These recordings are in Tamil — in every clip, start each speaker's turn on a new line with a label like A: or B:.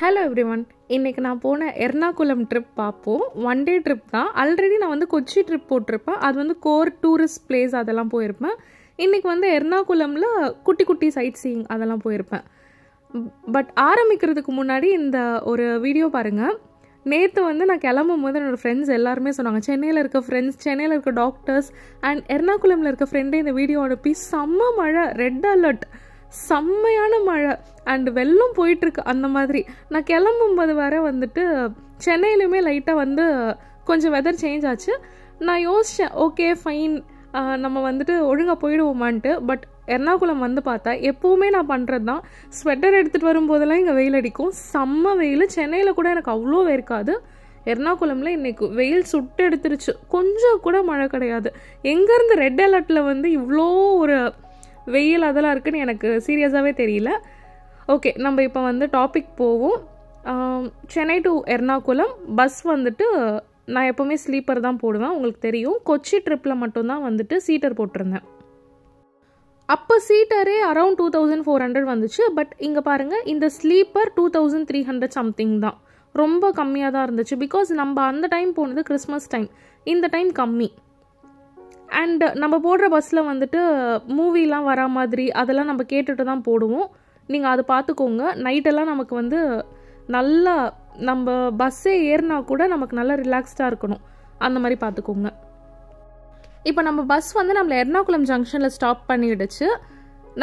A: Hello everyone. இன்றைக்கி நான் போன எர்ணாகுளம் ட்ரிப் பார்ப்போம். ஒன் டே ட்ரிப் தான். ஆல்ரெடி நான் வந்து கொச்சி ட்ரிப் போட்டிருப்பேன். அது வந்து கோர் டூரிஸ்ட் பிளேஸ் அதெல்லாம் போயிருப்பேன். இன்றைக்கி வந்து எர்ணாகுளமில் குட்டி குட்டி சைட் சீயிங் அதெல்லாம் போயிருப்பேன். பட் ஆரம்பிக்கிறதுக்கு முன்னாடி இந்த ஒரு வீடியோ பாருங்கள். நேற்று வந்து நான் கிளம்பும் போது என்னோடய ஃப்ரெண்ட்ஸ் எல்லாருமே சொன்னாங்க, சென்னையில் இருக்க ஃப்ரெண்ட்ஸ், சென்னையில் இருக்க டாக்டர்ஸ் அண்ட் எர்ணாகுளமில் இருக்க ஃப்ரெண்டே இந்த வீடியோ அனுப்பி செம்ம மழை, ரெட் அலர்ட், செம்மையான மழை அண்ட் வெள்ளம் போயிட்டுருக்கு. அந்த மாதிரி நான் கிளம்பும்போது வர வந்துட்டு சென்னையிலுமே லைட்டாக வந்து கொஞ்சம் வெதர் சேஞ்ச் ஆச்சு. நான் யோசித்தேன், ஓகே ஃபைன், நம்ம வந்துட்டு ஒழுங்காக போயிடுவோமான்ட்டு. பட் எர்ணாகுளம் வந்து பார்த்தா எப்போவுமே நான் பண்ணுறது தான், ஸ்வெட்டர் எடுத்துகிட்டு வரும்போதெல்லாம் இங்கே வெயில் அடிக்கும், செம்ம வெயில். சென்னையில் கூட எனக்கு அவ்வளோ வேர்க்காது. எர்ணாகுளமில் இன்றைக்கி வெயில் சுட்டு எடுத்துருச்சு. கொஞ்சம் கூட மழை கிடையாது. எங்கேருந்து ரெட் அலர்ட்டில் வந்து இவ்வளோ ஒரு வெயில் அதெல்லாம் இருக்குதுன்னு எனக்கு சீரியஸாகவே தெரியல. ஓகே, நம்ம இப்போ வந்து டாபிக் போவோம். சென்னை டு எர்ணாகுளம் பஸ் வந்துட்டு நான் எப்போவுமே ஸ்லீப்பர் தான் போடுவேன், உங்களுக்கு தெரியும். கொச்சி ட்ரிப்பில் மட்டும்தான் வந்துட்டு சீட்டர் போட்டிருந்தேன். அப்போ சீட்டரே அரௌண்ட் 2400 வந்துச்சு. பட் இங்கே பாருங்கள், இந்த ஸ்லீப்பர் 2300 சம்திங் தான், ரொம்ப கம்மியாக தான் இருந்துச்சு. பிகாஸ் நம்ம அந்த டைம் போனது கிறிஸ்மஸ் டைம், இந்த டைம் கம்மி. அண்ட் நம்ம போடுற பஸ்ஸில் வந்துட்டு மூவிலாம் வரா மாதிரி அதெல்லாம் நம்ம கேட்டுட்டு தான் போடுவோம். நீங்கள் அதை பார்த்துக்கோங்க. நைட்டெல்லாம் நமக்கு வந்து நல்லா, நம்ம பஸ்ஸே ஏறினா கூட நமக்கு நல்லா ரிலாக்ஸ்டாக இருக்கணும், அந்த மாதிரி பார்த்துக்கோங்க. இப்போ நம்ம பஸ் வந்து நம்மளை எர்ணாகுளம் ஜங்ஷனில் ஸ்டாப் பண்ணிவிடுச்சு.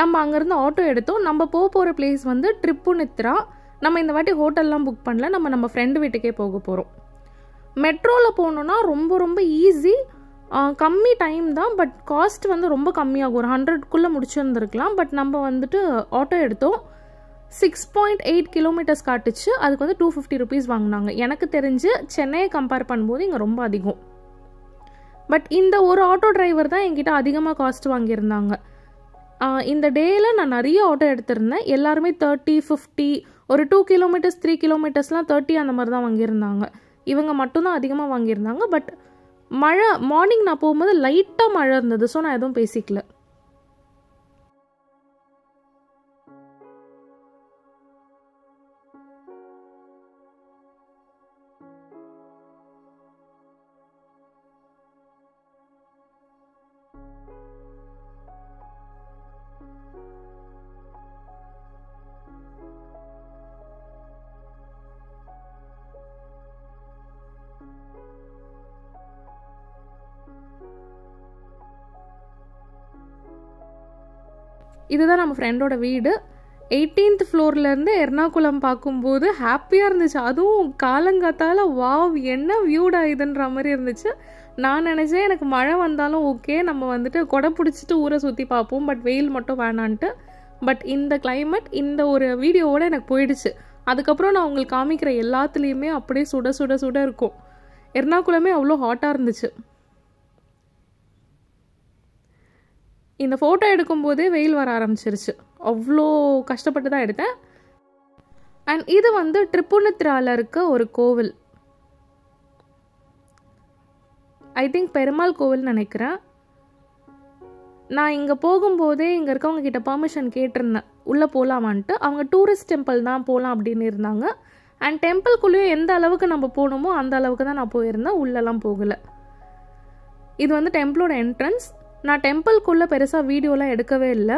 A: நம்ம அங்கேருந்து ஆட்டோ எடுத்தோம். நம்ம போகிற பிளேஸ் வந்து ட்ரிப்புனித்ரா. நம்ம இந்த வாட்டி ஹோட்டல்லாம் புக் பண்ணல, நம்ம ஃப்ரெண்டு வீட்டுக்கே போக போகிறோம். மெட்ரோவில் போகணுன்னா ரொம்ப ரொம்ப ஈஸி, கம்மி டைம் தான். பட் காஸ்ட் வந்து ரொம்ப கம்மியாகும், ஒரு 100க்குள்ளே முடிச்சுருந்துருக்கலாம். பட் நம்ம வந்துட்டு ஆட்டோ எடுத்தோம். 6.8 கிலோமீட்டர்ஸ் காட்டுச்சு. அதுக்கு வந்து 250 rupees வாங்கினாங்க. எனக்கு தெரிஞ்சு சென்னையை கம்பேர் பண்ணும்போது இங்கே ரொம்ப அதிகம். பட் இந்த ஒரு ஆட்டோ டிரைவர் தான் என்கிட்ட அதிகமாக காஸ்ட் வாங்கியிருந்தாங்க. இந்த டேயில் நான் நிறைய ஆட்டோ எடுத்திருந்தேன். எல்லாருமே 30, 50, ஒரு 2 கிலோமீட்டர்ஸ் 3 கிலோமீட்டர்ஸ்லாம் 30 அந்த மாதிரி தான் வாங்கியிருந்தாங்க. இவங்க மட்டும்தான் அதிகமாக வாங்கியிருந்தாங்க. பட் மழை, மார்னிங் நான் போகும்போது லைட்டாக மழை இருந்தது. ஸோ நான் எதுவும் பேசிக்கல. இதுதான் நம்ம ஃப்ரெண்டோட வீடு. 18th ஃப்ளோர்லேருந்து எர்ணாகுளம் பார்க்கும்போது ஹாப்பியாக இருந்துச்சு. அதுவும் காலங்காத்தால் வாவ் என்ன வியூடா இதுன்ற மாதிரி இருந்துச்சு. நான் நினச்சேன் எனக்கு மழை வந்தாலும் ஓகே, நம்ம வந்துட்டு கொடை பிடிச்சிட்டு ஊரை சுற்றி பார்ப்போம், பட் வெயில் மட்டும் வேணான்ட்டு. பட் இந்த கிளைமேட் இந்த ஒரு வீடியோவோட எனக்கு போயிடுச்சு. அதுக்கப்புறம் நான் உங்களுக்கு காமிக்கிற எல்லாத்துலேயுமே அப்படியே சுட சுட சுட இருக்கும். எர்ணாகுளமே அவ்வளோ ஹாட்டாக இருந்துச்சு. இந்த ஃபோட்டோ எடுக்கும்போதே வெயில் வர ஆரம்பிச்சிருச்சு. அவ்வளோ கஷ்டப்பட்டு தான் எடுத்தேன். அண்ட் இது வந்து ட்ரிப்புனித்ராவில் இருக்க ஒரு கோவில், ஐ திங்க் பெருமாள் கோவில் நினைக்கிறேன். நான் இங்கே போகும்போதே இங்கே இருக்கவங்க கிட்ட பர்மிஷன் கேட்டிருந்தேன், உள்ளே போகலாமான்ட்டு. அவங்க டூரிஸ்ட் டெம்பிள் தான் போகலாம் அப்படின்னு இருந்தாங்க. அண்ட் டெம்பிள்குள்ளேயும் எந்த அளவுக்கு நம்ம போகணுமோ அந்த அளவுக்கு தான் நான் போயிருந்தேன், உள்ளெல்லாம் போகலை. இது வந்து டெம்பிளோட என்ட்ரன்ஸ். நான் டெம்பிள்குள்ளே பெருசாக வீடியோலாம் எடுக்கவே இல்லை.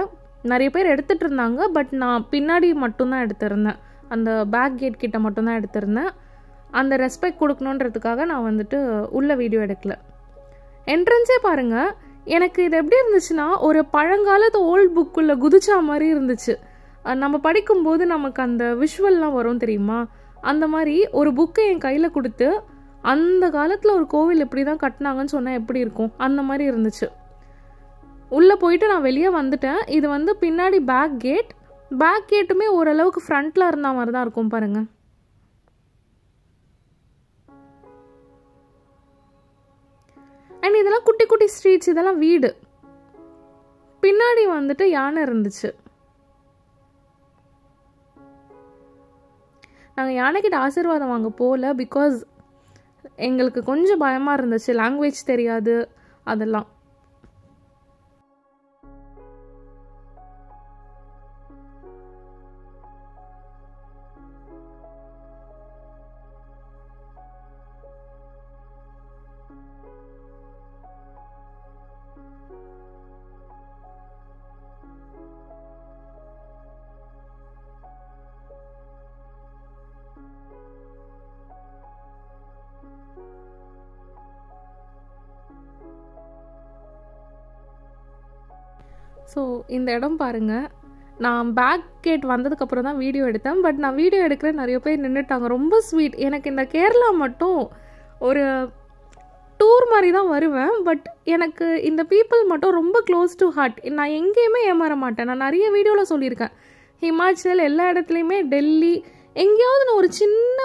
A: நிறைய பேர் எடுத்துகிட்டு இருந்தாங்க. பட் நான் பின்னாடி மட்டும்தான் எடுத்திருந்தேன், அந்த பேக் கேட் கிட்ட மட்டும்தான் எடுத்திருந்தேன். அந்த ரெஸ்பெக்ட் கொடுக்கணுன்றதுக்காக நான் வந்துட்டு உள்ள வீடியோ எடுக்கல. என்ட்ரன்ஸே பாருங்கள், எனக்கு இது எப்படி இருந்துச்சுன்னா ஒரு பழங்காலத்து ஓல்ட் புக்குள்ளே குதிச்சா மாதிரி இருந்துச்சு. நம்ம படிக்கும்போது நமக்கு அந்த விஷுவல்லாம் வரும் தெரியுமா, அந்த மாதிரி ஒரு புக்கை என் கையில் கொடுத்து அந்த காலத்தில் ஒரு கோவில் எப்படி தான் கட்டினாங்கன்னு சொன்னால் எப்படி இருக்கும், அந்த மாதிரி இருந்துச்சு. உள்ளே போயிட்டு நான் வெளியே வந்துட்டேன். இது வந்து பின்னாடி பேக் கேட். பேக் கேட்டுமே ஓரளவுக்கு ஃப்ரண்ட்டில் இருந்த மாதிரி தான் இருக்கும் பாருங்கள். அண்ட் இதெல்லாம் குட்டி குட்டி ஸ்ட்ரீட்ஸ், இதெல்லாம் வீடு. பின்னாடி வந்துட்டு யானை இருந்துச்சு. நாங்கள் யானைக்கிட்ட ஆசீர்வாதம் வாங்க போகல. பிகாஸ் எங்களுக்கு கொஞ்சம் பயமாக இருந்துச்சு, லாங்குவேஜ் தெரியாது அதெல்லாம். ஸோ இந்த இடம் பாருங்கள், நான் பேக் கேட் வந்ததுக்கப்புறம் தான் வீடியோ எடுத்தேன். பட் நான் வீடியோ எடுக்கிற நிறைய பேர் நின்றுட்டாங்க. ரொம்ப ஸ்வீட். எனக்கு இந்த கேரளா மட்டும் ஒரு டூர் மாதிரி தான் வருவேன். பட் எனக்கு இந்த பீப்புள் மட்டும் ரொம்ப க்ளோஸ் டு ஹார்ட். நான் எங்கேயுமே ஏமாற மாட்டேன். நான் நிறைய வீடியோவில் சொல்லியிருக்கேன். ஹிமாச்சல், எல்லா இடத்துலையுமே, டெல்லி, எங்கேயாவது நான் ஒரு சின்ன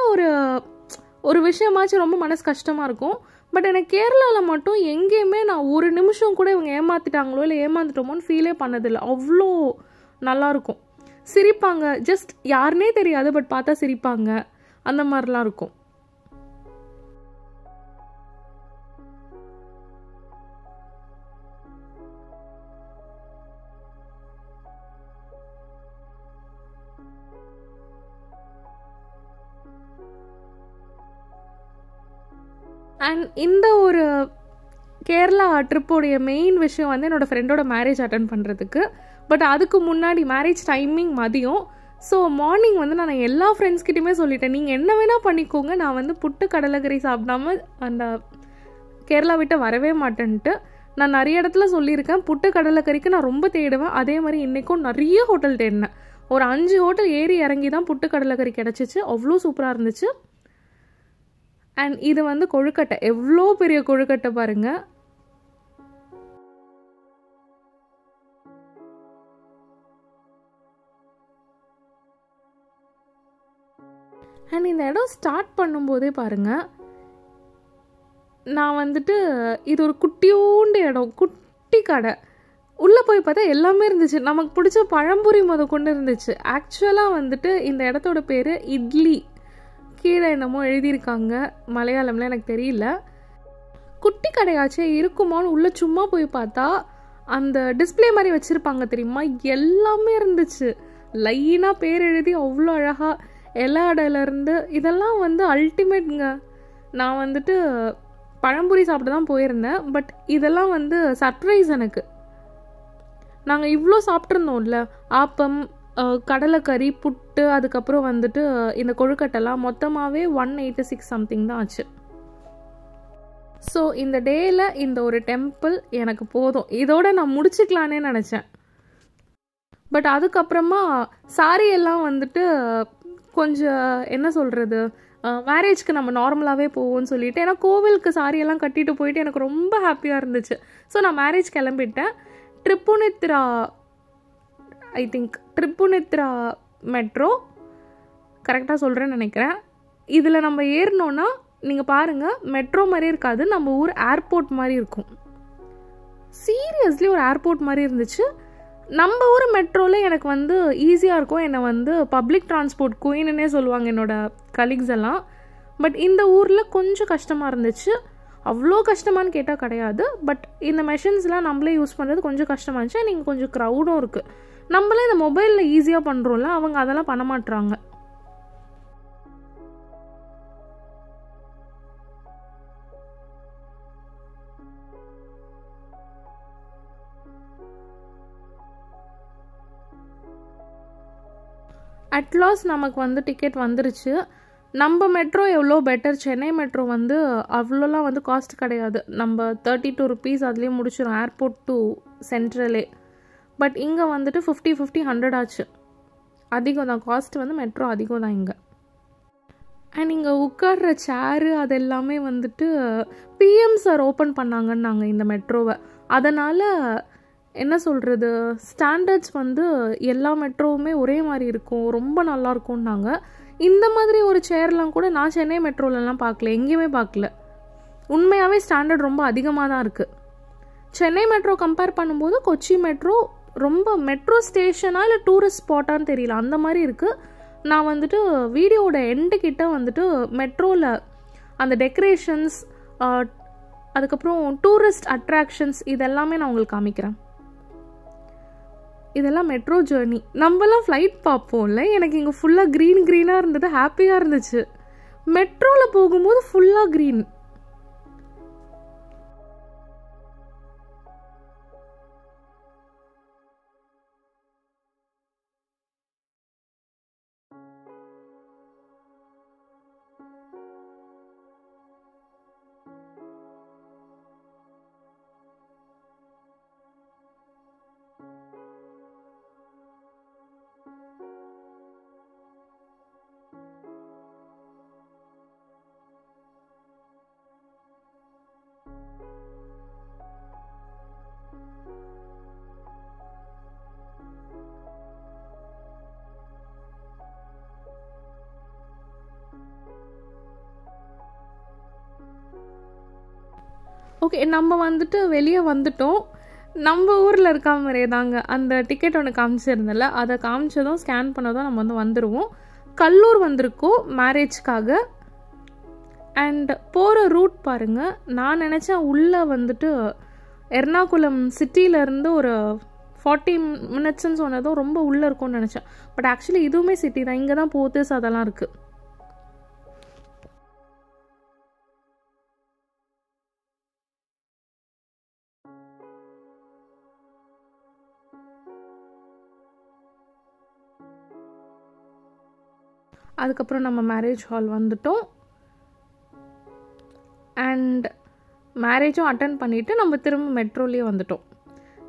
A: ஒரு விஷயமாச்சும் ரொம்ப மனசு கஷ்டமாக இருக்கும். பட் எனக்கு கேரளாவில் மட்டும் எங்கேயுமே நான் ஒரு நிமிஷம் கூட இவங்க ஏமாற்றிட்டாங்களோ இல்லை ஏமாந்துட்டோமோன்னு ஃபீலே பண்ணதில்லை. அவ்வளோ நல்லாயிருக்கும். சிரிப்பாங்க, ஜஸ்ட் யாருனே தெரியாது, பட் பார்த்தா சிரிப்பாங்க, அந்த மாதிரிலாம் இருக்கும். அண்ட் இந்த ஒரு கேரளா ட்ரிப்போடைய மெயின் விஷயம் வந்து என்னோடய ஃப்ரெண்டோட மேரேஜ் அட்டன் பண்ணுறதுக்கு. பட் அதுக்கு முன்னாடி மேரேஜ் டைமிங் மதியம். ஸோ மார்னிங் வந்து நான் எல்லா ஃப்ரெண்ட்ஸ்கிட்டையுமே சொல்லிட்டேன், நீங்கள் என்ன வேணால் பண்ணிக்கோங்க, நான் வந்து புட்டு கடலைக்கறி சாப்பிடாம அந்த கேரளா விட்டு வரவே மாட்டேன்ட்டு. நான் நிறைய இடத்துல சொல்லியிருக்கேன், புட்டு கடலைக்கறிக்கு நான் ரொம்ப தேடுவேன். அதே மாதிரி இன்றைக்கும் நிறைய ஹோட்டல் தேடினேன். ஒரு 5 ஹோட்டல் ஏறி இறங்கி தான் புட்டு கடலைக்கறி கிடச்சிச்சு. அவ்வளோ சூப்பராக இருந்துச்சு. அண்ட் இது வந்து கொழுக்கட்டை, எவ்வளோ பெரிய கொழுக்கட்டை பாருங்கள். அண்ட் இந்த இடம் ஸ்டார்ட் பண்ணும்போதே பாருங்கள், நான் வந்துட்டு இது ஒரு குட்டியோண்டு இடம், குட்டி கடை. உள்ளே போய் பார்த்தா எல்லாமே இருந்துச்சு. நமக்கு பிடிச்ச பழம்புரி கொண்டு இருந்துச்சு. ஆக்சுவலாக வந்துட்டு இந்த இடத்தோட பேர் இட்லி. கீழே என்னமோ எழுதியிருக்காங்க மலையாளம்ல, எனக்கு தெரியல. குட்டி கடையாச்சே இருக்குமான்னு உள்ளே சும்மா போய் பார்த்தா அந்த டிஸ்பிளே மாதிரி வச்சுருப்பாங்க தெரியுமா, எல்லாமே இருந்துச்சு. லைனாக பேர் எழுதி அவ்வளோ அழகாக எலாடையிலேருந்து. இதெல்லாம் வந்து அல்டிமேட்ங்க. நான் வந்துட்டு பழம்புரி சாப்பிட்டு தான் போயிருந்தேன். பட் இதெல்லாம் வந்து சர்ப்ரைஸ் எனக்கு. நாங்கள் இவ்வளோ சாப்பிட்ருந்தோம்ல, ஆப்பம், கடலைக்கறி, புட்டு, அதுக்கப்புறம் வந்துட்டு இந்த கொழுக்கட்டெல்லாம் மொத்தமாகவே 186 சம்திங் தான் ஆச்சு. ஸோ இந்த டேயில் இந்த ஒரு டெம்பிள் எனக்கு போதும், இதோட நான் முடிச்சுக்கலானே நினச்சேன். பட் அதுக்கப்புறமா சாரி எல்லாம் வந்துட்டு கொஞ்சம் என்ன சொல்கிறது, மேரேஜ்க்கு நம்ம நார்மலாகவே போவோம்னு சொல்லிட்டு, ஏன்னா கோவிலுக்கு சாரியெல்லாம் கட்டிட்டு போயிட்டு எனக்கு ரொம்ப ஹாப்பியாக இருந்துச்சு. ஸோ நான் மேரேஜ் கிளம்பிட்டேன். ட்ரிப்புனித்ரா, ஐ திங்க் ட்ரிப்புனித்ரா மெட்ரோ கரெக்டாக சொல்கிறேன்னு நினைக்கிறேன். இதில் நம்ம ஏறினோன்னா நீங்கள் பாருங்கள், மெட்ரோ மாதிரி இருக்காது, நம்ம ஊர் ஏர்போர்ட் மாதிரி இருக்கும். சீரியஸ்லி ஒரு ஏர்போர்ட் மாதிரி இருந்துச்சு. நம்ம ஊர் மெட்ரோவில் எனக்கு வந்து ஈஸியாக இருக்கும். என்னை வந்து பப்ளிக் டிரான்ஸ்போர்ட் குயின்னே சொல்லுவாங்க என்னோடய கலீக்ஸ் எல்லாம். பட் இந்த ஊரில் கொஞ்சம் கஷ்டமாக இருந்துச்சு. அவ்வளோ கஷ்டமானு கேட்டால் கிடையாது. பட் இந்த மெஷின்ஸ்லாம் நம்மளே யூஸ் பண்ணுறது கொஞ்சம் கஷ்டமாக இருந்துச்சு. நீங்கள் கொஞ்சம் க்ரௌடும் இருக்குது. நம்மளே இந்த மொபைலில் ஈஸியாக பண்ணுறோம்ல, அவங்க அதெல்லாம் பண்ண மாட்டுறாங்க. அட்லாஸ் நமக்கு வந்து டிக்கெட் வந்துருச்சு. நம்ம மெட்ரோ எவ்வளோ பெட்டர். சென்னை மெட்ரோ வந்து அவ்வளோலாம் வந்து காஸ்ட் கிடையாது. நம்ம 32 rupees அதுலேயே முடிச்சிடும், ஏர்போர்ட் டு சென்ட்ரலே. பட் இங்கே வந்துட்டு 50, 100 ஆச்சு. அதிகம் தான், காஸ்ட் வந்து மெட்ரோ அதிகம் தான் இங்கே. அண்ட் இங்கே உட்கார்ற சேரு அது எல்லாமே வந்துட்டு பிஎம் சார் ஓப்பன் பண்ணாங்கன்னாங்க இந்த மெட்ரோவை. அதனால் என்ன சொல்கிறது, ஸ்டாண்டர்ட்ஸ் வந்து எல்லா மெட்ரோவுமே ஒரே மாதிரி இருக்கும், ரொம்ப நல்லாயிருக்கும்னாங்க. இந்த மாதிரி ஒரு சேர்லாம் கூட நான் சென்னை மெட்ரோலலாம் பார்க்கல, எங்கேயுமே பார்க்கல. உண்மையாகவே ஸ்டாண்டர்ட் ரொம்ப அதிகமாக தான் இருக்குது. சென்னை மெட்ரோ கம்பேர் பண்ணும்போது கொச்சி மெட்ரோ ரொம்ப மெட்ரோ ஸ்டேஷனாக இல்லை டூரிஸ்ட் ஸ்பாட்டான்னு தெரியல, அந்த மாதிரி இருக்குது. நான் வந்துட்டு வீடியோவோட எண்டு கிட்ட வந்துட்டு மெட்ரோவில் அந்த டெக்கரேஷன்ஸ், அதுக்கப்புறம் டூரிஸ்ட் அட்ராக்ஷன்ஸ் இதெல்லாமே நான் உங்களுக்கு காமிக்கிறேன். இதெல்லாம் மெட்ரோ ஜேர்னி. நம்மலாம் ஃப்ளைட் பார்ப்போம்ல, எனக்கு இங்கே ஃபுல்லாக க்ரீனாக இருந்தது, ஹாப்பியாக இருந்துச்சு. மெட்ரோவில் போகும்போது ஃபுல்லாக க்ரீன். ஓகே, நம்ம வந்துட்டு வெளியே வந்துட்டோம். நம்ம ஊரில் இருக்கா மாதிரியே தாங்க. அந்த டிக்கெட் ஒன்று காமிச்சிருந்தல, அதை காமிச்சதும் ஸ்கேன் பண்ணதும் நம்ம வந்து வந்துடுவோம். கல்லூர் வந்திருக்கோம் மேரேஜ்க்காக. அண்ட் போகிற ரூட் பாருங்கள். நான் நினச்சேன் உள்ளே வந்துட்டு எர்ணாகுளம் சிட்டியிலேருந்து ஒரு 40 மினிட்ஸ்ன்னு சொன்னதும் ரொம்ப உள்ளே இருக்கும்னு நினச்சேன். பட் ஆக்சுவலி இதுவுமே சிட்டி தான். இங்கே தான் போத்தீஸ் அதெல்லாம் இருக்குது. அதுக்கப்புறம் நம்ம மேரேஜ் ஹால் வந்துட்டோம். அண்ட் மேரேஜும் அட்டன் பண்ணிவிட்டு நம்ம திரும்ப மெட்ரோலேயே வந்துட்டோம்.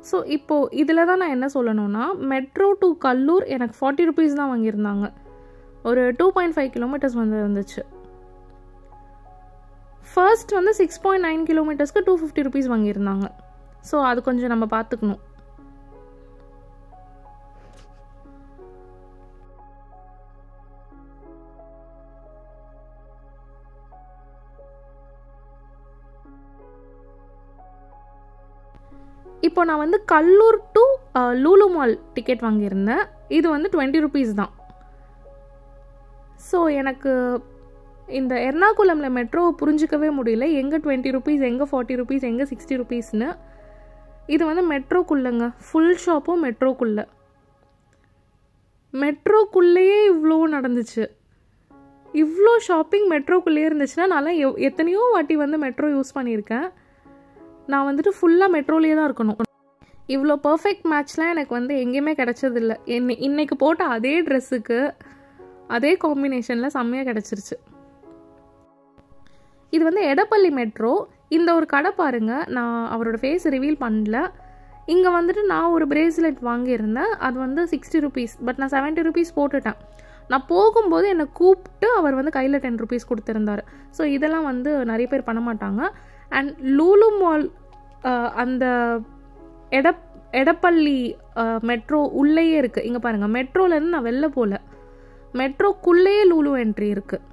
A: ஸோ இப்போது இதில் தான் நான் என்ன சொல்லணும்னா, மெட்ரோ டு கல்லூர் எனக்கு 40 ருபீஸ் தான் வாங்கியிருந்தாங்க. ஒரு 2.5 கிலோமீட்டர்ஸ் வந்து இருந்துச்சு. ஃபர்ஸ்ட் வந்து 6.9 கிலோமீட்டர்ஸ்க்கு 250 ருபீஸ் வாங்கியிருந்தாங்க. ஸோ அது கொஞ்சம் நம்ம பார்த்துக்கணும். இப்போ நான் வந்து Kallur to Lulu mall ticket வாங்கியிருந்தேன். இது வந்து 20 ருபீஸ் தான். ஸோ எனக்கு இந்த எர்ணாகுளமில் மெட்ரோவை புரிஞ்சிக்கவே முடியல. எங்கே 20 ருபீஸ், எங்கே 40 ருபீஸ், எங்கே 60 ருபீஸ்னு. இது வந்து மெட்ரோக்குள்ளேங்க. ஃபுல் ஷாப்பும் மெட்ரோக்குள்ளே. மெட்ரோக்குள்ளேயே இவ்வளோ நடந்துச்சு. இவ்வளோ ஷாப்பிங் மெட்ரோக்குள்ளேயே இருந்துச்சுன்னா, நான்லாம் எத்தனையோ வாட்டி வந்து மெட்ரோ யூஸ் பண்ணியிருக்கேன். நான் வந்துட்டு ஃபுல்லாக மெட்ரோலேயே தான் இருக்கணும். இவ்வளோ பர்ஃபெக்ட் மேட்ச்லாம் எனக்கு வந்து எங்கேயுமே கிடச்சதில்ல. இன்னைக்கு போட்ட அதே ட்ரெஸ்ஸுக்கு அதே காம்பினேஷனில் செம்மையாக கிடச்சிருச்சு. இது வந்து எடப்பள்ளி மெட்ரோ. இந்த ஒரு கடை பாருங்கள். நான் அவரோட ஃபேஸ் ரிவீல் பண்ணல. இங்கே வந்துட்டு நான் ஒரு பிரேஸ்லெட் வாங்கியிருந்தேன். அது வந்து 60 ருபீஸ். பட் நான் 70 ருபீஸ் போட்டுட்டேன். நான் போகும்போது என்னை கூப்பிட்டு அவர் வந்து கையில் 10 ருபீஸ் கொடுத்துருந்தாரு. ஸோ இதெல்லாம் வந்து நிறைய பேர் பண்ண மாட்டாங்க. அண்ட் லூலு மால் அந்த எடப்பள்ளி மெட்ரோ உள்ளேயே இருக்குது. இங்கே பாருங்கள், மெட்ரோலேருந்து நான் வெளில போகல. மெட்ரோக்குள்ளேயே லூலு என்ட்ரி இருக்குது.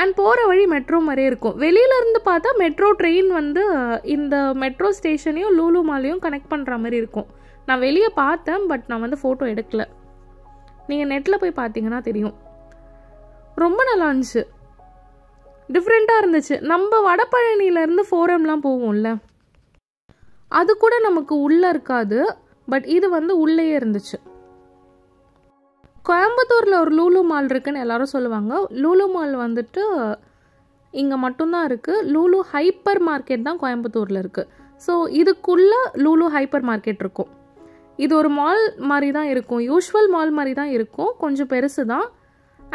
A: அண்ட் போகிற வழி மெட்ரோ மாதிரியே இருக்கும். வெளியிலேருந்து பார்த்தா மெட்ரோ ட்ரெயின் வந்து இந்த மெட்ரோ ஸ்டேஷனையும் லூலு மாலையும் கனெக்ட் பண்ணுற மாதிரி இருக்கும். நான் வெளியே பார்த்தேன், பட் நான் வந்து ஃபோட்டோ எடுக்கல. நீங்கள் நெட்டில் போய் பார்த்தீங்கன்னா தெரியும். ரொம்ப நல்லா இருந்துச்சு, டிஃப்ரெண்ட்டாக இருந்துச்சு. நம்ம வடபழனியிலேருந்து ஃபோரம்லாம் போவோம்ல, அது கூட நமக்கு உள்ளே இருக்காது. பட் இது வந்து உள்ளேயே இருந்துச்சு. கோயம்புத்தூரில் ஒரு லூலு மால் இருக்குன்னு எல்லாரும் சொல்லுவாங்க. லூலு மால் வந்துட்டு இங்கே மட்டும்தான் இருக்குது. லூலு ஹைப்பர் மார்க்கெட் தான் கோயம்புத்தூரில் இருக்குது. ஸோ இதுக்குள்ளே லூலு ஹைப்பர் மார்க்கெட் இருக்கும். இது ஒரு மால் மாதிரி தான் இருக்கும். யூஷுவல் மால் மாதிரி தான் இருக்கும். கொஞ்சம் பெருசு தான்.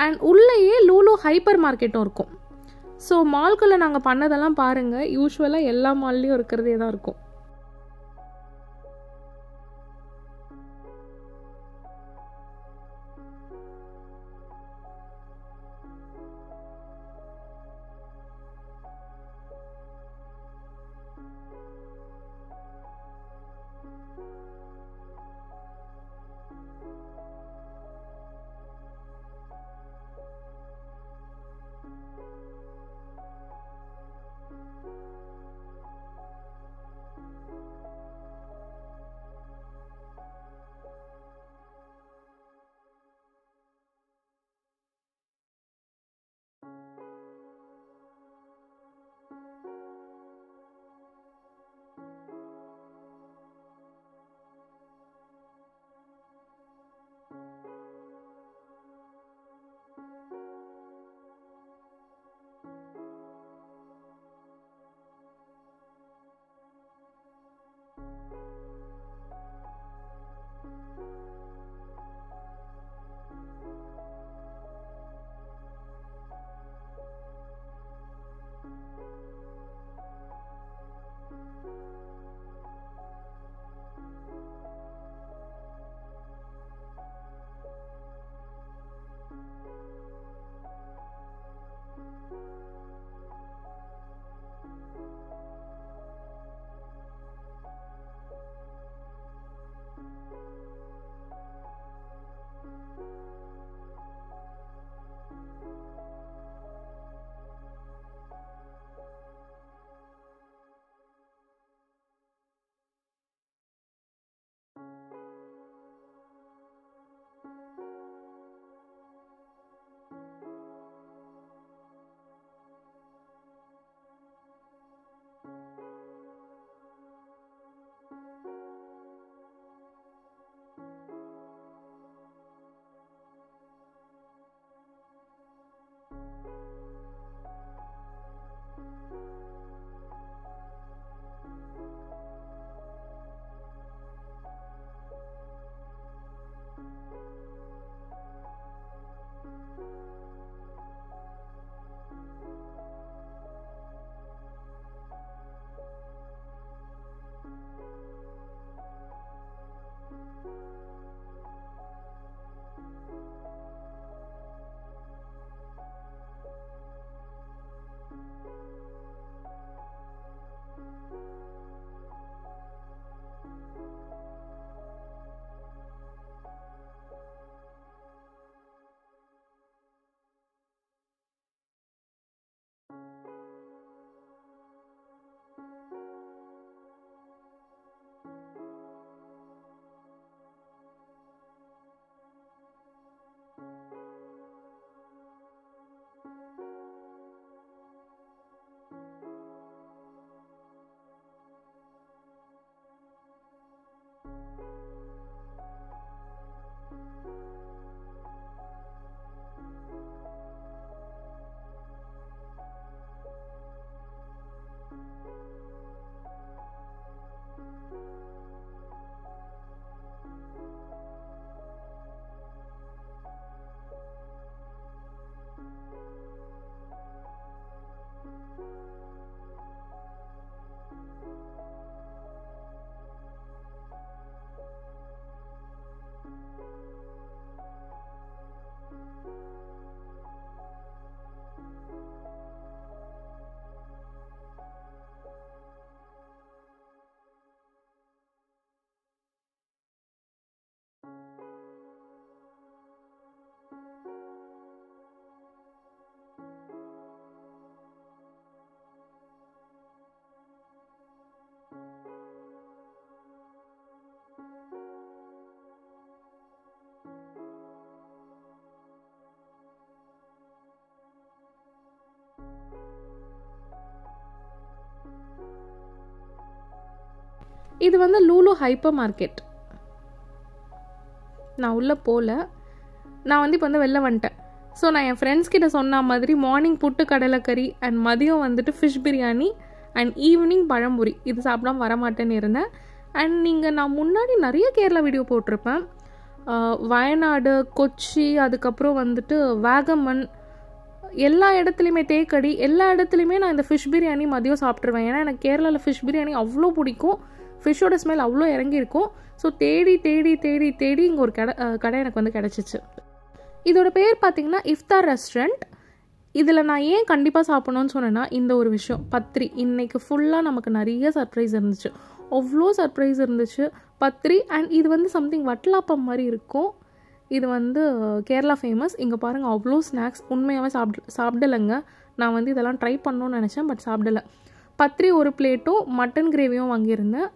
A: அண்ட் உள்ளேயே லூலு ஹைப்பர் மார்க்கெட்டும் இருக்கும். ஸோ மால்குள்ளே நாங்கள் பண்ணதெல்லாம் பாருங்கள். யூஷுவலாக எல்லா மால்லையும் இருக்கிறதே தான் இருக்கும். இது வந்து லூலு ஹைப்பர் மார்க்கெட். நான் உள்ளே போகல, நான் வந்து இப்போ வந்து வெளில வந்துட்டேன். ஸோ நான் என் ஃப்ரெண்ட்ஸ் கிட்ட சொன்ன மாதிரி மார்னிங் புட்டு கடலைக்கறி அண்ட் மதியம் வந்துட்டு ஃபிஷ் பிரியாணி அண்ட் ஈவினிங் பழம்புரி இது சாப்பிடாம வரமாட்டேன்னு இருந்தேன். அண்ட் நான் முன்னாடி நிறைய கேரளா வீடியோ போட்டிருப்பேன். வயநாடு, கொச்சி, அதுக்கப்புறம் வந்துட்டு வாகமன், எல்லா இடத்துலையுமே தேக்கடி, எல்லா இடத்துலையுமே நான் இந்த ஃபிஷ் பிரியாணி மதியம் சாப்பிட்ருவேன். ஏன்னா எனக்கு கேரளாவில் ஃபிஷ் பிரியாணி அவ்வளோ பிடிக்கும், ஃபிஷ்ஷோட ஸ்மெல் அவ்வளோ இறங்கியிருக்கும். ஸோ தேடி தேடி தேடி தேடி இங்கே ஒரு கடை எனக்கு வந்து கிடச்சிச்சு. இதோட பேர் பார்த்திங்கன்னா இஃப்தார் ரெஸ்டாரண்ட். இதில் நான் ஏன் கண்டிப்பாக சாப்பிட்ணுன்னு சொன்னேன்னா இந்த ஒரு விஷயம், பத்ரி. இன்றைக்கி ஃபுல்லாக நமக்கு நிறைய சர்ப்ரைஸ் இருந்துச்சு, அவ்வளோ சர்ப்ரைஸ் இருந்துச்சு. பத்ரி அண்ட் இது வந்து சம்திங் வட்டலாப்பம் மாதிரி இருக்கும். இது வந்து கேரளா ஃபேமஸ். இங்கே பாருங்கள் அவ்வளோ ஸ்நாக்ஸ். உண்மையாகவே சாப்பிடலைங்க. நான் வந்து இதெல்லாம் ட்ரை பண்ணணும்னு நினச்சேன், பட் சாப்பிடலை. பத்ரி ஒரு பிளேட்டும் மட்டன் கிரேவியும் வாங்கியிருந்தேன்.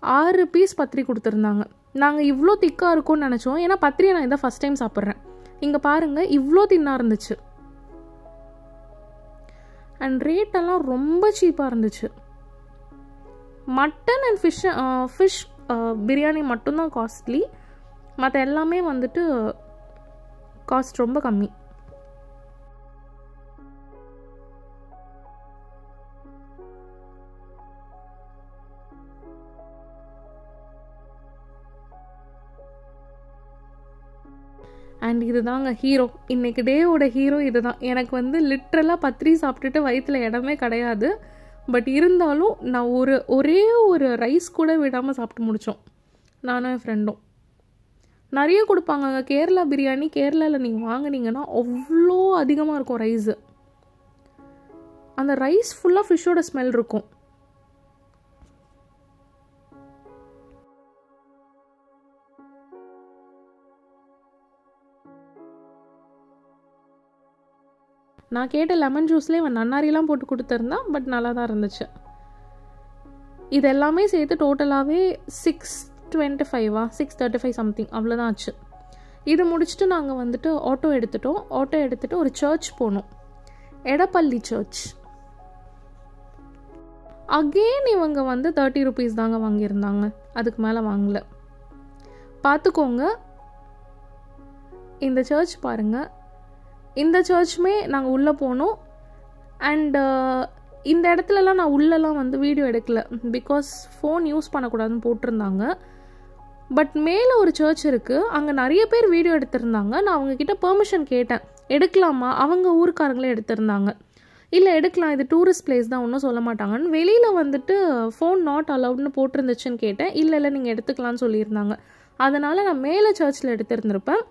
A: 6 பீஸ் பத்ரி கொடுத்துருந்தாங்க. நாங்கள் இவ்வளோ திக்காக இருக்கும்னு நினச்சோம், ஏன்னா பத்ரியை நான் இதான் ஃபஸ்ட் டைம் சாப்பிட்றேன். இங்கே பாருங்கள் இவ்வளோ தின்னாக இருந்துச்சு. அண்ட் ரேட்டெல்லாம் ரொம்ப சீப்பாக இருந்துச்சு. மட்டன் அண்ட் ஃபிஷ் பிரியாணி மட்டும்தான் காஸ்ட்லி, மற்ற எல்லாமே வந்துட்டு காஸ்ட் ரொம்ப கம்மி. அண்ட் இதுதாங்க ஹீரோ, இன்றைக்கி டேவோட ஹீரோ இது தான். எனக்கு வந்து லிட்ரலாக பத்ரி சாப்பிட்டுட்டு வயிற்றில் இடமே கிடையாது. பட் இருந்தாலும் நான் ஒரே ஒரு ரைஸ் கூட விடாமல் சாப்பிட்டு முடித்தோம், நானும் என் ஃப்ரெண்டும். நிறைய கொடுப்பாங்க கேரளா பிரியாணி. கேரளாவில் நீங்கள் வாங்கினீங்கன்னா அவ்வளோ அதிகமாக இருக்கும் ரைஸு. அந்த ரைஸ் ஃபுல்லாக ஃபிஷ்ஷோட ஸ்மெல் இருக்கும். நான் கேட்ட லெமன் ஜூஸ்லேயே அவன் நன்னாரிலாம் போட்டு கொடுத்துருந்தான், பட் நல்லா தான் இருந்துச்சு. இது எல்லாமே சேர்த்து டோட்டலாகவே 625 635 சம்திங் அவ்வளோதான் ஆச்சு. இது முடிச்சுட்டு நாங்கள் வந்துட்டு ஆட்டோ எடுத்துகிட்டு ஒரு சர்ச் போனோம், எடப்பள்ளி சர்ச். அகெயின் இவங்க வந்து 30 rupees தாங்க வாங்கியிருந்தாங்க, அதுக்கு மேலே வாங்கலை. பார்த்துக்கோங்க, இந்த சர்ச் பாருங்கள். இந்த சர்ச்சுமே நாங்கள் உள்ளே போனோம். அண்டு இந்த இடத்துலலாம் நான் உள்ளெல்லாம் வந்து வீடியோ எடுக்கல, பிகாஸ் ஃபோன் யூஸ் பண்ணக்கூடாதுன்னு போட்டிருந்தாங்க. பட் மேலே ஒரு சர்ச் இருக்குது, அங்கே நிறைய பேர் வீடியோ எடுத்திருந்தாங்க. நான் அவங்கக்கிட்ட பெர்மிஷன் கேட்டேன், எடுக்கலாமா? அவங்க ஊருக்காரங்களே எடுத்திருந்தாங்க. இல்லை எடுக்கலாம், இது டூரிஸ்ட் பிளேஸ் தான், ஒன்றும் சொல்ல மாட்டாங்கன்னு. வெளியில் வந்துட்டு ஃபோன் நாட் அலவுட்னு போட்டிருந்துச்சுன்னு கேட்டேன். இல்லை நீங்கள் எடுத்துக்கலான்னு சொல்லியிருந்தாங்க. அதனால் நான் மேலே சர்ச்சில் எடுத்திருந்திருப்பேன்.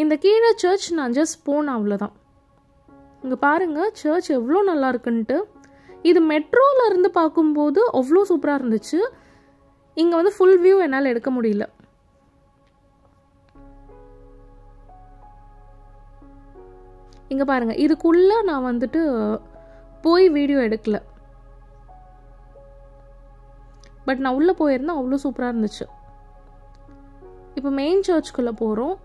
A: இந்த கீழே சர்ச் நான் ஜஸ்ட் போனேன், அவ்வளோதான். இங்கே பாருங்கள் சர்ச் எவ்வளோ நல்லா இருக்குன்ட்டு. இது மெட்ரோவில் இருந்து பார்க்கும்போது அவ்வளோ சூப்பராக இருந்துச்சு. இங்கே வந்து ஃபுல் வியூ என்னால் எடுக்க முடியல. இங்கே பாருங்கள், இதுக்குள்ளே நான் வந்துட்டு போய் வீடியோ எடுக்கல, பட் நான் உள்ளே போயிருந்தேன், அவ்வளோ சூப்பராக இருந்துச்சு. இப்போ மெயின் சர்ச்சுக்குள்ளே போகிறோம்.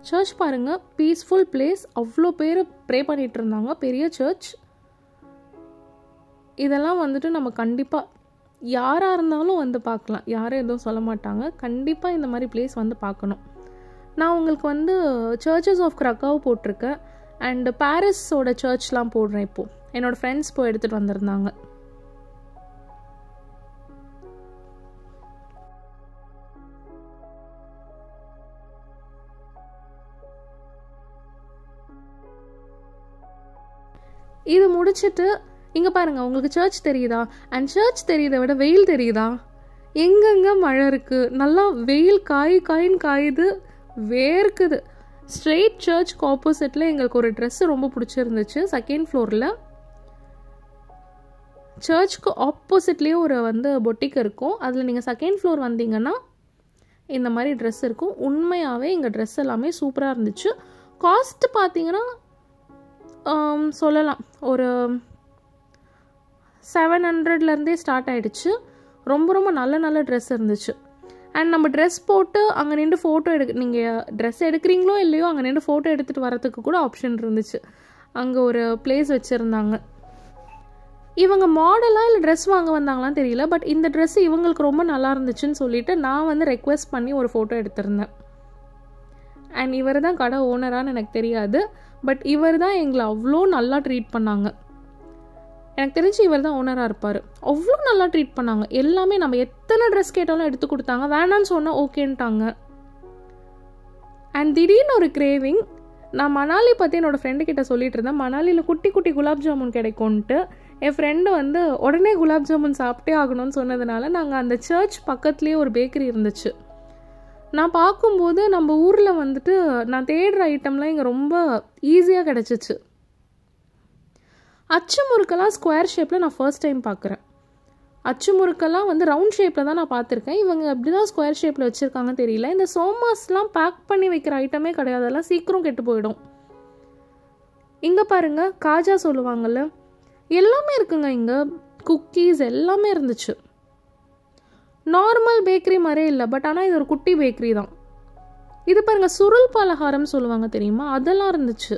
A: சர்ச் பாருங்கள், பீஸ்ஃபுல் பிளேஸ். அவ்வளோ பேர் ப்ரே பண்ணிகிட்டு இருந்தாங்க, பெரிய சர்ச். இதெல்லாம் வந்துட்டு நம்ம கண்டிப்பாக யாராக இருந்தாலும் வந்து பார்க்கலாம், யாரும் எதுவும் சொல்ல மாட்டாங்க. கண்டிப்பாக இந்த மாதிரி பிளேஸ் வந்து பார்க்கணும். நான் உங்களுக்கு வந்து சர்ச்சஸ் ஆஃப் கிரக்காவ் போட்டிருக்கேன், அண்டு பாரிஸோட சர்ச்லாம் போடுறேன். இப்போது என்னோடய ஃப்ரெண்ட்ஸ் போய் எடுத்துகிட்டு வந்திருந்தாங்க. இது முடிச்சுட்டு இங்கே பாருங்கள், உங்களுக்கு சர்ச் தெரியுதா? அண்ட் சர்ச் தெரியுதை விட வெயில் தெரியுதா? எங்கெங்கே மழை இருக்குது, நல்லா வெயில் காயின்னு காயுது, வேர்க்குது. ஸ்ட்ரெயிட் சர்ச்சுக்கு ஆப்போசிட்டில் எங்களுக்கு ஒரு ட்ரெஸ்ஸு ரொம்ப பிடிச்சிருந்துச்சு. செகண்ட் ஃப்ளோரில் சர்ச்சுக்கு ஆப்போசிட்லேயே ஒரு பொட்டிக் இருக்கும். அதில் நீங்கள் செகண்ட் ஃப்ளோர் வந்தீங்கன்னா இந்த மாதிரி ட்ரெஸ் இருக்கும். உண்மையாகவே எங்கள் ட்ரெஸ் எல்லாமே சூப்பராக இருந்துச்சு. காஸ்ட்டு பார்த்தீங்கன்னா சொல்லலாம் ஒரு 700லேருந்தே ஸ்டார்ட் ஆகிடுச்சு. ரொம்ப ரொம்ப நல்ல ட்ரெஸ் இருந்துச்சு. அண்ட் நம்ம ட்ரெஸ் போட்டு அங்கே நின்று ஃபோட்டோ நீங்கள் ட்ரெஸ் எடுக்கிறீங்களோ இல்லையோ அங்கே நின்று ஃபோட்டோ எடுத்துகிட்டு வரத்துக்கு கூட ஆப்ஷன் இருந்துச்சு. அங்கே ஒரு பிளேஸ் வச்சுருந்தாங்க. இவங்க மாடலாக இல்லை ட்ரெஸ் வாங்க வந்தாங்களான்னு தெரியல. பட் இந்த ட்ரெஸ் இவங்களுக்கு ரொம்ப நல்லா இருந்துச்சுன்னு சொல்லிட்டு நான் ரெக்வெஸ்ட் பண்ணி ஒரு ஃபோட்டோ எடுத்திருந்தேன். அண்ட் இவர் தான் கடை ஓனரான்னு எனக்கு தெரியாது. பட் இவர் தான் எங்களை அவ்வளோ நல்லா ட்ரீட் பண்ணாங்க. எனக்கு தெரிஞ்சு இவர் தான் ஓனராக இருப்பார். அவ்வளோ நல்லா ட்ரீட் பண்ணாங்க. எல்லாமே நம்ம எத்தனை ட்ரெஸ் கேட்டாலும் எடுத்து கொடுத்தாங்க. வேணான்னு சொன்னால் ஓகேன்ட்டாங்க. அண்ட் திடீர்னு ஒரு கிரேவிங். நான் மணாலி பற்றி என்னோடய ஃப்ரெண்டுக்கிட்ட சொல்லிட்டு இருந்தேன். மணாலியில் குட்டி குட்டி குலாப் ஜாமுன் கிடைக்கும்ன்ட்டு. என் ஃப்ரெண்டு உடனே குலாப் ஜாமுன் சாப்பிட்டே ஆகணும்னு சொன்னதுனால நாங்கள் அந்த சர்ச் பக்கத்துலேயே ஒரு பேக்கரி இருந்துச்சு. நான் பார்க்கும்போது நம்ம ஊரில் நான் தேடுற ஐட்டம்லாம் இங்கே ரொம்ப ஈஸியாக கிடச்சிச்சு. அச்சு முறுக்கெல்லாம் ஸ்கொயர் ஷேப்பில் நான் ஃபர்ஸ்ட் டைம் பார்க்குறேன். அச்சு முறுக்கெல்லாம் ரவுண்ட் ஷேப்பில் தான் நான் பார்த்துருக்கேன். இவங்க அப்படி தான் ஸ்கொயர் ஷேப்பில் வச்சுருக்காங்க தெரியல. இந்த சோமாஸ்லாம் பேக் பண்ணி வைக்கிற ஐட்டமே கிடையாது. அதெல்லாம் சீக்கிரம் கெட்டு போயிடும். இங்கே பாருங்கள், காஜா சொல்லுவாங்கள்ல, எல்லாமே இருக்குங்க. இங்கே குக்கீஸ் எல்லாமே இருந்துச்சு. நார்மல் பேக்கரி மாதிரியே இல்லை. பட் ஆனால் இது ஒரு குட்டி பேக்கரி தான். இது பாருங்கள், சுருள் பலகாரம் சொல்லுவாங்க தெரியுமா, அதெல்லாம் இருந்துச்சு.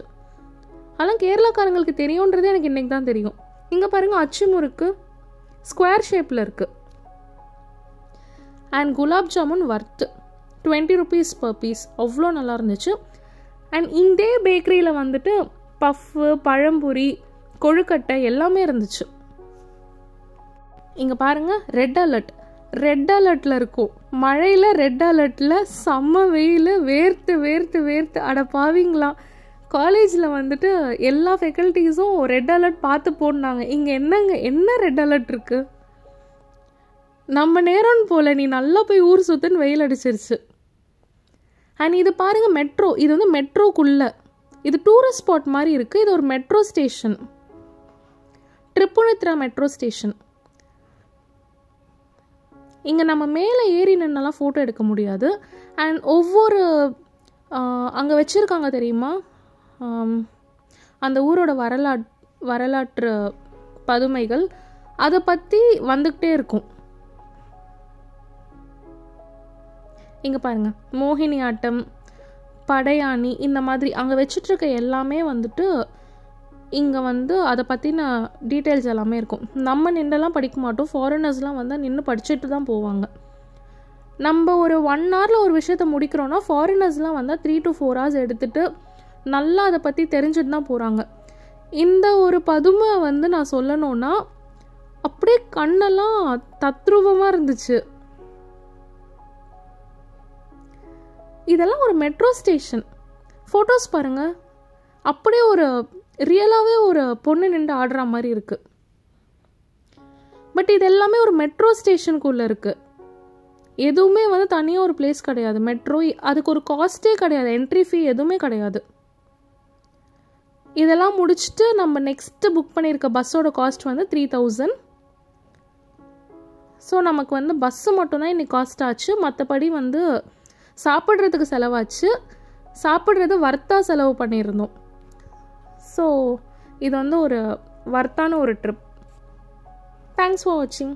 A: அதெல்லாம் கேரளாக்காரங்களுக்கு தெரியுன்றதே எனக்கு இன்றைக்கி தான் தெரியும். இங்கே பாருங்கள், அச்சு முறுக்கு ஸ்கொயர் ஷேப்பில் இருக்குது. And gulab jamun worth 20 rupees per piece. அவ்வளோ நல்லா இருந்துச்சு. அண்ட் இந்த பேக்கரியில் பஃப்பு, பழம்புரி, கொழுக்கட்டை எல்லாமே இருந்துச்சு. இங்கே பாருங்கள், ரெட் அலர்ட்டில் இருக்கும். மழையில் ரெட் அலர்ட்டில் செம்ம வெயில், வேர்த்து அட பாவீங்களா. காலேஜில் எல்லா ஃபெக்கல்ட்டிஸும் ரெட் அலர்ட் பார்த்து போனாங்க. இங்கே என்ன ரெட் அலர்ட் இருக்குது, நம்ம நேரம்னு போல், நீ நல்லா போய் ஊர் சுற்றுன்னு வெயில் அடிச்சிருச்சு. அண்ட் இது பாருங்கள், மெட்ரோ. இது மெட்ரோக்குள்ளே, இது டூரிஸ்ட் ஸ்பாட் மாதிரி இருக்குது. இது ஒரு மெட்ரோ ஸ்டேஷன், திரிபுனித்ரா மெட்ரோ ஸ்டேஷன். இங்கே நம்ம மேலே ஏறி நின்னெல்லாம் ஃபோட்டோ எடுக்க முடியாது. அண்ட் ஒவ்வொரு அங்கே வச்சுருக்காங்க தெரியுமா, அந்த ஊரோட வரலாற்று பதுமைகள், அதை பற்றி வந்துக்கிட்டே இருக்கும். இங்கே பாருங்கள், மோகினி ஆட்டம், படையாணி, இந்த மாதிரி அங்கே வச்சிட்ருக்க எல்லாமே இங்கே அதை பற்றின டீட்டெயில்ஸ் எல்லாமே இருக்கும். நம்ம நின்றெல்லாம் படிக்க மாட்டோம். ஃபாரினர்ஸ்லாம் நின்று படிச்சுட்டு தான் போவாங்க. நம்ம ஒரு 1 hourல ஒரு விஷயத்த முடிக்கிறோன்னா, ஃபாரினர்ஸ்லாம் 3 to 4 hours எடுத்துகிட்டு நல்லா அதை பற்றி தெரிஞ்சுட்டு தான் போகிறாங்க. இந்த ஒரு பதுமை நான் சொல்லணுன்னா அப்படியே கண்ணெல்லாம் தத்ரூபமாக இருந்துச்சு. இதெல்லாம் ஒரு மெட்ரோ ஸ்டேஷன். ஃபோட்டோஸ் பாருங்கள், அப்படியே ஒரு ரியலாகவே ஒரு பொண்ணு நின்று ஆடுற மாதிரி இருக்குது. பட் இது எல்லாமே ஒரு மெட்ரோ ஸ்டேஷனுக்குள்ளே இருக்குது. எதுவுமே தனியாக ஒரு பிளேஸ் கிடையாது. மெட்ரோ, அதுக்கு ஒரு காஸ்ட்டே கிடையாது, என்ட்ரி ஃபீ எதுவுமே கிடையாது. இதெல்லாம் முடிச்சுட்டு நம்ம நெக்ஸ்ட்டு புக் பண்ணியிருக்க பஸ்ஸோட காஸ்ட் 3000. ஸோ நமக்கு பஸ்ஸு மட்டும்தான் இன்றைக்கி காஸ்ட் ஆச்சு. மற்றபடி சாப்பிட்றதுக்கு செலவாச்சு. சாப்பிட்றது வர்த்தா செலவு பண்ணியிருந்தோம். ஸோ இது ஒரு வர்த்தான ஒரு ட்ரிப். தேங்க்ஸ் ஃபார் வாட்சிங்.